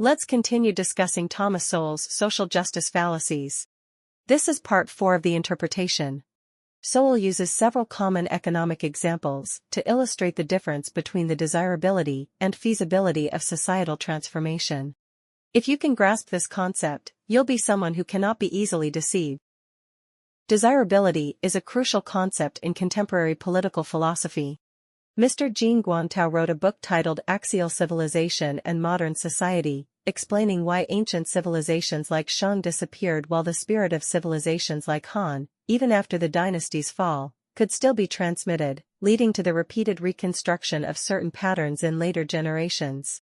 Let's continue discussing Thomas Sowell's social justice fallacies. This is part 4 of the interpretation. Sowell uses several common economic examples to illustrate the difference between the desirability and feasibility of societal transformation. If you can grasp this concept, you'll be someone who cannot be easily deceived. Desirability is a crucial concept in contemporary political philosophy. Mr. Jean Guantao wrote a book titled Axial Civilization and Modern Society, explaining why ancient civilizations like Shang disappeared while the spirit of civilizations like Han, even after the dynasty's fall, could still be transmitted, leading to the repeated reconstruction of certain patterns in later generations.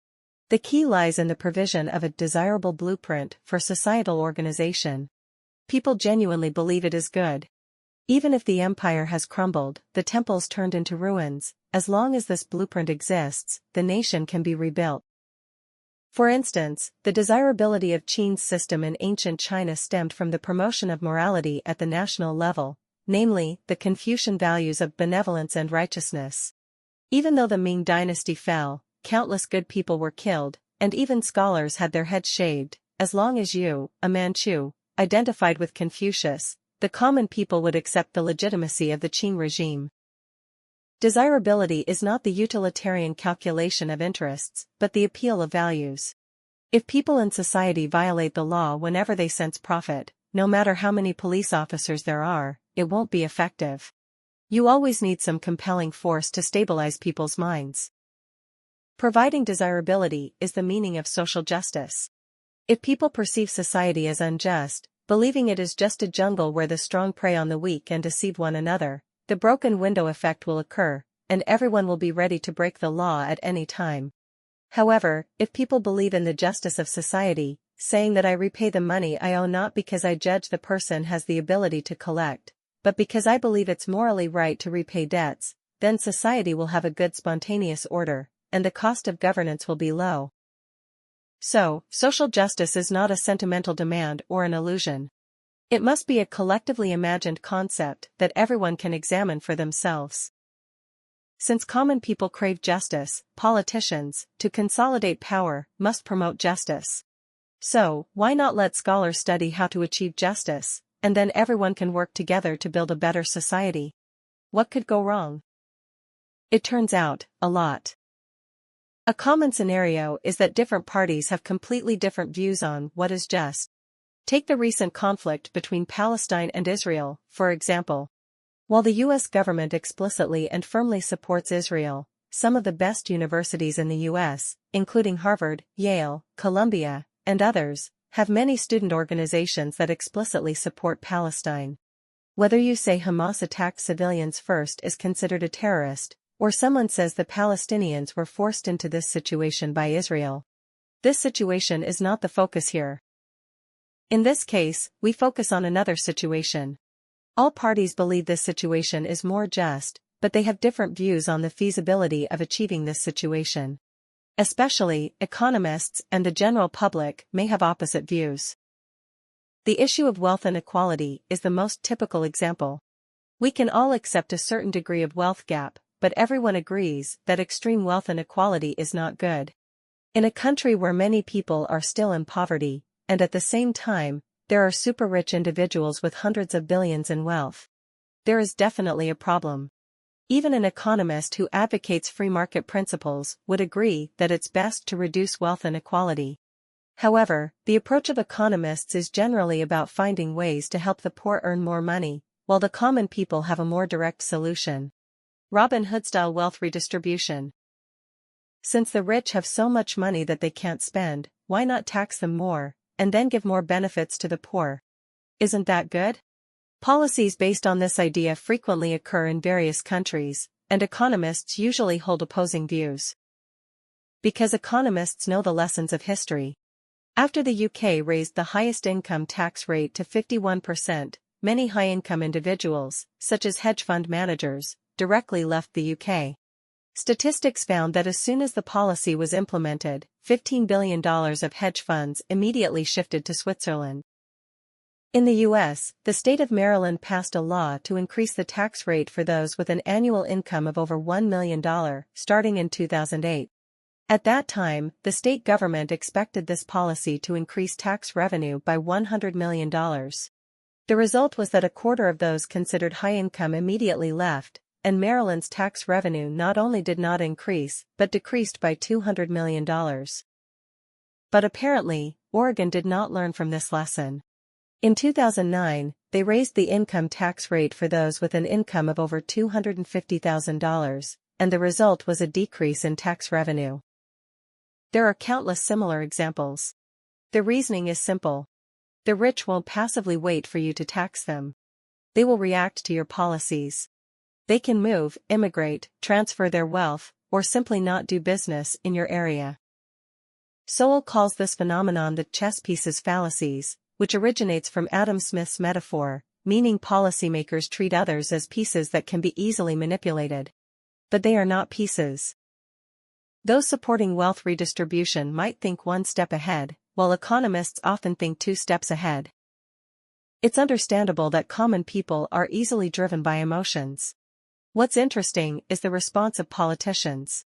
The key lies in the provision of a desirable blueprint for societal organization. People genuinely believe it is good. Even if the empire has crumbled, the temples turned into ruins, as long as this blueprint exists, the nation can be rebuilt. For instance, the desirability of Qin's system in ancient China stemmed from the promotion of morality at the national level, namely, the Confucian values of benevolence and righteousness. Even though the Ming dynasty fell, countless good people were killed, and even scholars had their heads shaved. As long as you, a Manchu, identified with Confucius, the common people would accept the legitimacy of the Qing regime. Desirability is not the utilitarian calculation of interests, but the appeal of values. If people in society violate the law whenever they sense profit, no matter how many police officers there are, it won't be effective. You always need some compelling force to stabilize people's minds. Providing desirability is the meaning of social justice. If people perceive society as unjust, believing it is just a jungle where the strong prey on the weak and deceive one another, the broken window effect will occur, and everyone will be ready to break the law at any time. However, if people believe in the justice of society, saying that I repay the money I owe not because I judge the person has the ability to collect, but because I believe it's morally right to repay debts, then society will have a good spontaneous order, and the cost of governance will be low. So, social justice is not a sentimental demand or an illusion. It must be a collectively imagined concept that everyone can examine for themselves. Since common people crave justice, politicians, to consolidate power, must promote justice. So, why not let scholars study how to achieve justice, and then everyone can work together to build a better society? What could go wrong? It turns out, a lot. A common scenario is that different parties have completely different views on what is just. Take the recent conflict between Palestine and Israel, for example. While the U.S. government explicitly and firmly supports Israel, some of the best universities in the U.S., including Harvard, Yale, Columbia, and others, have many student organizations that explicitly support Palestine. Whether you say Hamas attacked civilians first is considered a terrorist, or someone says the Palestinians were forced into this situation by Israel. This situation is not the focus here. In this case, we focus on another situation. All parties believe this situation is more just, but they have different views on the feasibility of achieving this situation. Especially, economists and the general public may have opposite views. The issue of wealth inequality is the most typical example. We can all accept a certain degree of wealth gap, but everyone agrees that extreme wealth inequality is not good. In a country where many people are still in poverty, and at the same time, there are super-rich individuals with hundreds of billions in wealth, there is definitely a problem. Even an economist who advocates free market principles would agree that it's best to reduce wealth inequality. However, the approach of economists is generally about finding ways to help the poor earn more money, while the common people have a more direct solution. Robin Hood-style wealth redistribution. Since the rich have so much money that they can't spend, why not tax them more, and then give more benefits to the poor? Isn't that good? Policies based on this idea frequently occur in various countries, and economists usually hold opposing views. Because economists know the lessons of history. After the UK raised the highest income tax rate to 51%, many high-income individuals, such as hedge fund managers, directly left the UK. Statistics found that as soon as the policy was implemented, $15 billion of hedge funds immediately shifted to Switzerland. In the U.S., the state of Maryland passed a law to increase the tax rate for those with an annual income of over $1 million, starting in 2008. At that time, the state government expected this policy to increase tax revenue by $100 million. The result was that a quarter of those considered high income immediately left, and Maryland's tax revenue not only did not increase but decreased by $200 million. But apparently, Oregon did not learn from this lesson. In 2009, they raised the income tax rate for those with an income of over $250,000, and the result was a decrease in tax revenue. There are countless similar examples. The reasoning is simple. The rich won't passively wait for you to tax them. They will react to your policies. They can move, immigrate, transfer their wealth, or simply not do business in your area. Sowell calls this phenomenon the chess pieces fallacies, which originates from Adam Smith's metaphor, meaning policymakers treat others as pieces that can be easily manipulated. But they are not pieces. Those supporting wealth redistribution might think one step ahead, while economists often think two steps ahead. It's understandable that common people are easily driven by emotions. What's interesting is the response of politicians.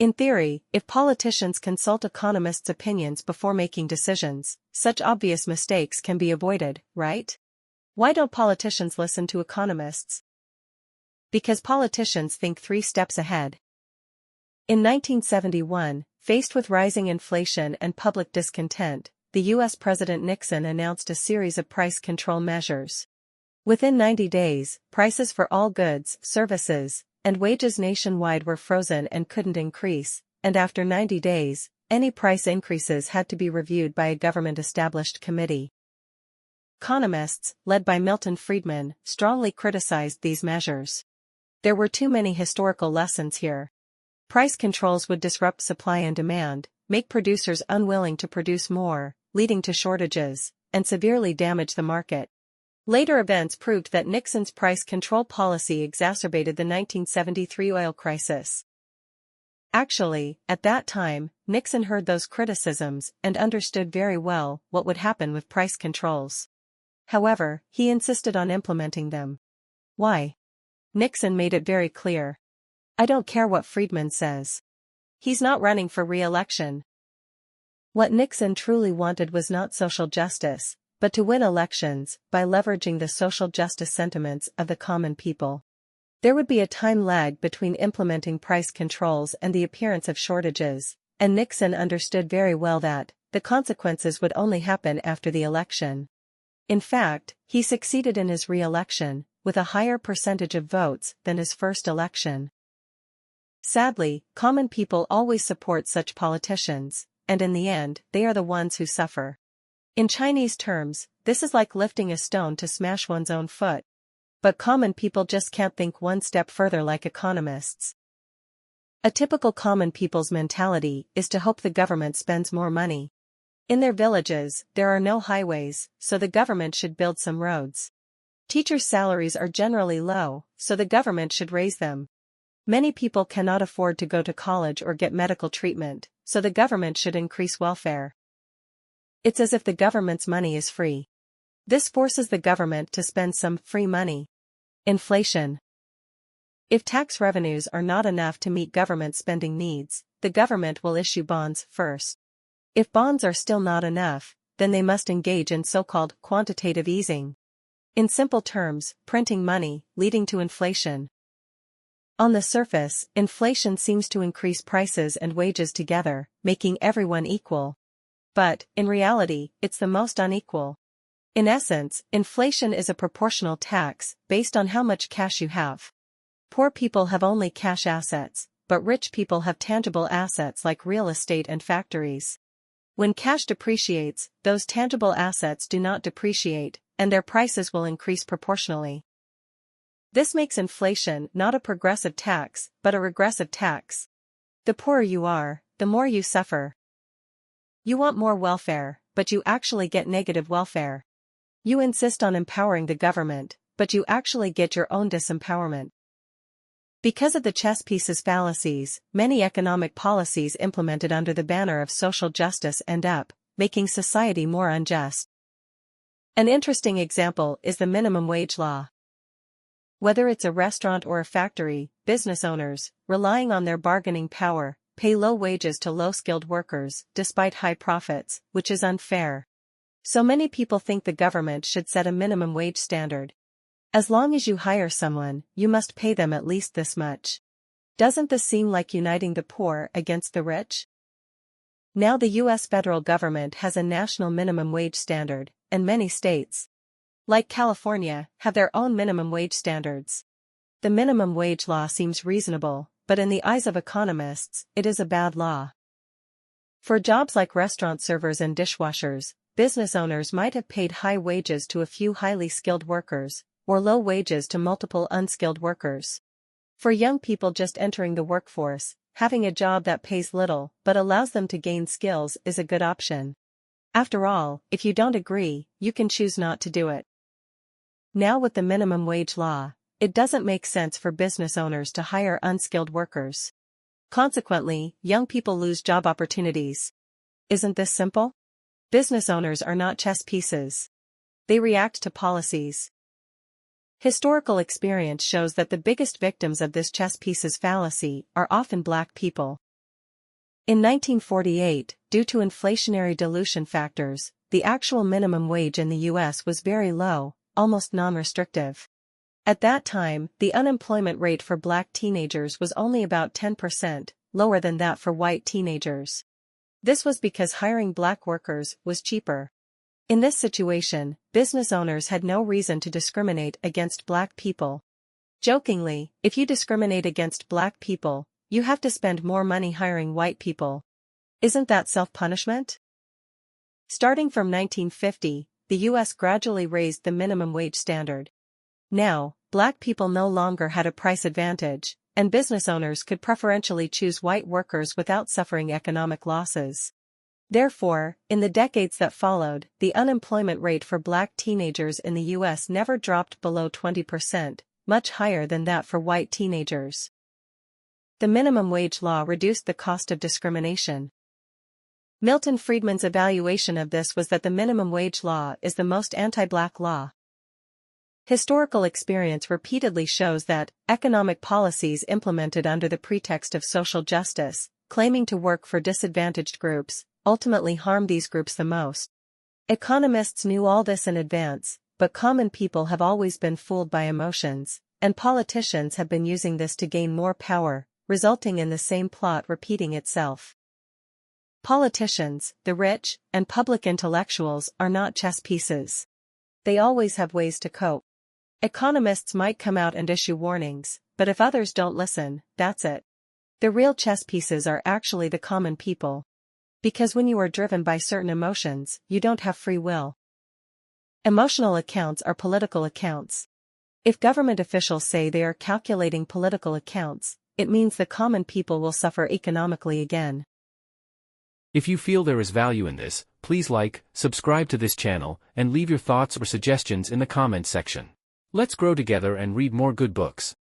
In theory, if politicians consult economists' opinions before making decisions, such obvious mistakes can be avoided, right? Why don't politicians listen to economists? Because politicians think 3 steps ahead. In 1971, faced with rising inflation and public discontent, the U.S. President Nixon announced a series of price control measures. Within 90 days, prices for all goods, services, and wages nationwide were frozen and couldn't increase, and after 90 days, any price increases had to be reviewed by a government-established committee. Economists, led by Milton Friedman, strongly criticized these measures. There were too many historical lessons here. Price controls would disrupt supply and demand, make producers unwilling to produce more, leading to shortages, and severely damage the market. Later events proved that Nixon's price control policy exacerbated the 1973 oil crisis. Actually, at that time, Nixon heard those criticisms and understood very well what would happen with price controls. However, he insisted on implementing them. Why? Nixon made it very clear. I don't care what Friedman says. He's not running for re-election. What Nixon truly wanted was not social justice, but to win elections by leveraging the social justice sentiments of the common people. There would be a time lag between implementing price controls and the appearance of shortages, and Nixon understood very well that the consequences would only happen after the election. In fact, he succeeded in his re-election, with a higher percentage of votes than his first election. Sadly, common people always support such politicians, and in the end, they are the ones who suffer. In Chinese terms, this is like lifting a stone to smash one's own foot. But common people just can't think one step further like economists. A typical common people's mentality is to hope the government spends more money. In their villages, there are no highways, so the government should build some roads. Teachers' salaries are generally low, so the government should raise them. Many people cannot afford to go to college or get medical treatment, so the government should increase welfare. It's as if the government's money is free. This forces the government to spend some free money. Inflation. If tax revenues are not enough to meet government spending needs, the government will issue bonds first. If bonds are still not enough, then they must engage in so-called quantitative easing. In simple terms, printing money, leading to inflation. On the surface, inflation seems to increase prices and wages together, making everyone equal. But, in reality, it's the most unequal. In essence, inflation is a proportional tax, based on how much cash you have. Poor people have only cash assets, but rich people have tangible assets like real estate and factories. When cash depreciates, those tangible assets do not depreciate, and their prices will increase proportionally. This makes inflation not a progressive tax, but a regressive tax. The poorer you are, the more you suffer. You want more welfare, but you actually get negative welfare. You insist on empowering the government, but you actually get your own disempowerment. Because of the chess pieces fallacies, many economic policies implemented under the banner of social justice end up making society more unjust. An interesting example is the minimum wage law. Whether it's a restaurant or a factory, business owners, relying on their bargaining power, pay low wages to low-skilled workers, despite high profits, which is unfair. So many people think the government should set a minimum wage standard. As long as you hire someone, you must pay them at least this much. Doesn't this seem like uniting the poor against the rich? Now the U.S. federal government has a national minimum wage standard, and many states, like California, have their own minimum wage standards. The minimum wage law seems reasonable, but in the eyes of economists, it is a bad law. For jobs like restaurant servers and dishwashers, business owners might have paid high wages to a few highly skilled workers, or low wages to multiple unskilled workers. For young people just entering the workforce, having a job that pays little but allows them to gain skills is a good option. After all, if you don't agree, you can choose not to do it. Now with the minimum wage law, it doesn't make sense for business owners to hire unskilled workers. Consequently, young people lose job opportunities. Isn't this simple? Business owners are not chess pieces. They react to policies. Historical experience shows that the biggest victims of this chess pieces fallacy are often black people. In 1948, due to inflationary dilution factors, the actual minimum wage in the U.S. was very low, almost non-restrictive. At that time, the unemployment rate for black teenagers was only about 10%, lower than that for white teenagers. This was because hiring black workers was cheaper. In this situation, business owners had no reason to discriminate against black people. Jokingly, if you discriminate against black people, you have to spend more money hiring white people. Isn't that self-punishment? Starting from 1950, the U.S. gradually raised the minimum wage standard. Now, black people no longer had a price advantage, and business owners could preferentially choose white workers without suffering economic losses. Therefore, in the decades that followed, the unemployment rate for black teenagers in the U.S. never dropped below 20%, much higher than that for white teenagers. The minimum wage law reduced the cost of discrimination. Milton Friedman's evaluation of this was that the minimum wage law is the most anti-black law. Historical experience repeatedly shows that economic policies implemented under the pretext of social justice, claiming to work for disadvantaged groups, ultimately harm these groups the most. Economists knew all this in advance, but common people have always been fooled by emotions, and politicians have been using this to gain more power, resulting in the same plot repeating itself. Politicians, the rich, and public intellectuals are not chess pieces. They always have ways to cope. Economists might come out and issue warnings, but if others don't listen, that's it. The real chess pieces are actually the common people. Because when you are driven by certain emotions, you don't have free will. Emotional accounts are political accounts. If government officials say they are calculating political accounts, it means the common people will suffer economically again. If you feel there is value in this, please like, subscribe to this channel, and leave your thoughts or suggestions in the comments section. Let's grow together and read more good books.